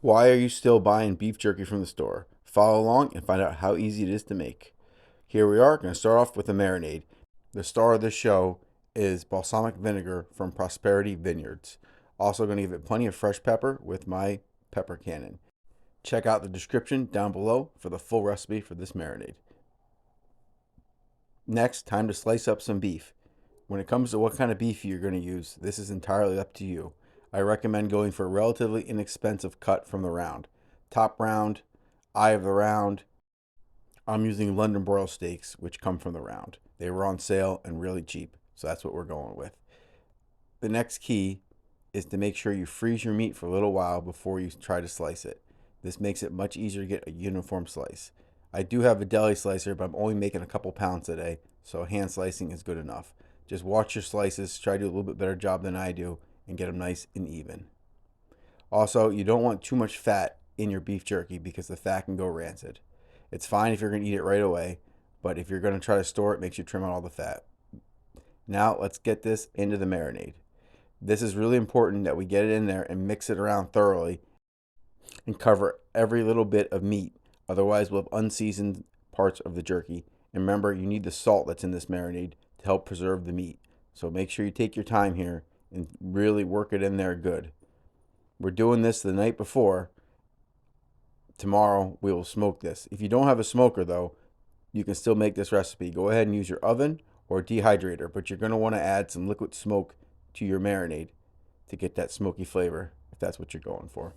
Why are you still buying beef jerky from the store? Follow along and find out how easy it is to make. Here we are, going to start off with a marinade. The star of this show is balsamic vinegar from Prosperity Vineyards. Also going to give it plenty of fresh pepper with my pepper Canon. Check out the description down below for the full recipe for this marinade. Next, time to slice up some beef. When it comes to what kind of beef you're going to use, this is entirely up to you. I recommend going for a relatively inexpensive cut from the round. Top round, eye of the round. I'm using London broil steaks, which come from the round. They were on sale and really cheap, so that's what we're going with. The next key is to make sure you freeze your meat for a little while before you try to slice it. This makes it much easier to get a uniform slice. I do have a deli slicer, but I'm only making a couple pounds today, so hand slicing is good enough. Just watch your slices, try to do a little bit better job than I do, and get them nice and even. Also, you don't want too much fat in your beef jerky because the fat can go rancid. It's fine if you're going to eat it right away, but if you're going to try to store it, make sure you trim out all the fat. Now, let's get this into the marinade. This is really important that we get it in there and mix it around thoroughly and cover every little bit of meat. Otherwise, we'll have unseasoned parts of the jerky. And remember, you need the salt that's in this marinade to help preserve the meat. So make sure you take your time here and really work it in there good. We're doing this the night before. Tomorrow we will smoke this. If you don't have a smoker though, you can still make this recipe. Go ahead and use your oven or dehydrator, but you're going to want to add some liquid smoke to your marinade to get that smoky flavor if that's what you're going for.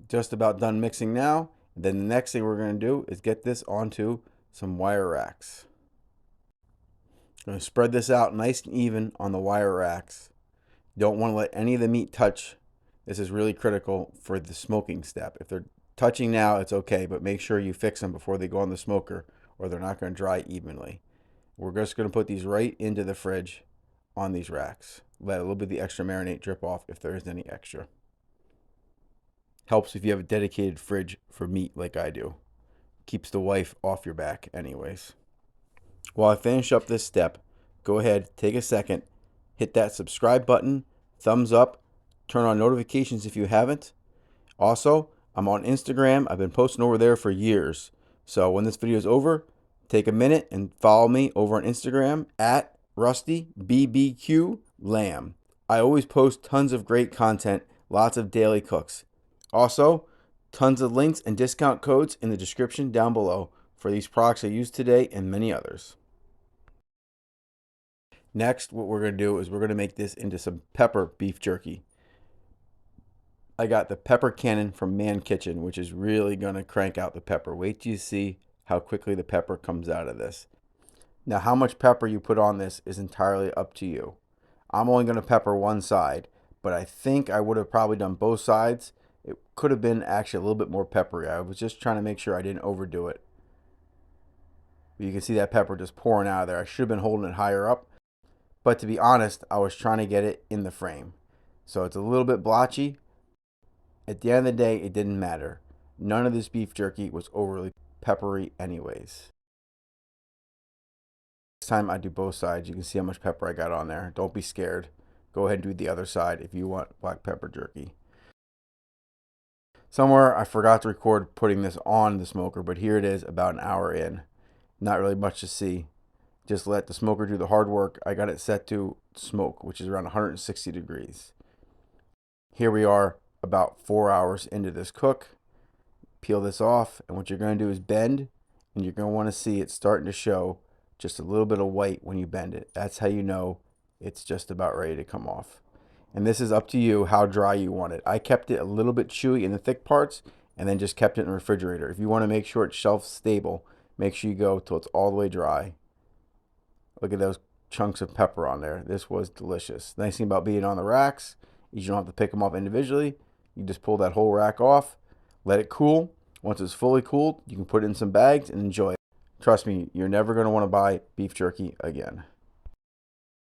Just about done mixing now. Then the next thing we're going to do is get this onto some wire racks. I'm going to spread this out nice and even on the wire racks. Don't want to let any of the meat touch. This is really critical for the smoking step. If they're touching now, it's okay, but make sure you fix them before they go on the smoker or they're not going to dry evenly. We're just going to put these right into the fridge on these racks. Let a little bit of the extra marinade drip off if there is any extra. Helps if you have a dedicated fridge for meat like I do. Keeps the wife off your back anyways. While I finish up this step, go ahead, take a second, hit that subscribe button, thumbs up, turn on notifications if you haven't. Also, I'm on Instagram. I've been posting over there for years. So when this video is over, take a minute and follow me over on Instagram at RustyBBQLamb. I always post tons of great content, lots of daily cooks. Also, tons of links and discount codes in the description down below for these products I used today and many others. Next, what we're going to do is we're going to make this into some pepper beef jerky. I got the pepper Canon from Man Kitchen, which is really going to crank out the pepper. Wait till you see how quickly the pepper comes out of this. Now, how much pepper you put on this is entirely up to you. I'm only going to pepper one side, but I think I would have probably done both sides. It could have been actually a little bit more peppery. I was just trying to make sure I didn't overdo it. But you can see that pepper just pouring out of there. I should have been holding it higher up. But to be honest, I was trying to get it in the frame. So it's a little bit blotchy. At the end of the day, it didn't matter. None of this beef jerky was overly peppery anyways. Next time I do both sides, you can see how much pepper I got on there. Don't be scared. Go ahead and do the other side if you want black pepper jerky. Somewhere I forgot to record putting this on the smoker, but here it is about an hour in. Not really much to see. Just let the smoker do the hard work. I got it set to smoke, which is around 160 degrees. Here we are about 4 hours into this cook. Peel this off, and what you're going to do is bend, and you're going to want to see it starting to show just a little bit of white when you bend it. That's how you know it's just about ready to come off. And this is up to you how dry you want it. I kept it a little bit chewy in the thick parts and then just kept it in the refrigerator. If you want to make sure it's shelf stable, make sure you go till it's all the way dry. Look at those chunks of pepper on there. This was delicious. The nice thing about being on the racks is you don't have to pick them up individually. You just pull that whole rack off, let it cool. Once it's fully cooled, you can put it in some bags and enjoy it. Trust me, you're never going to want to buy beef jerky again.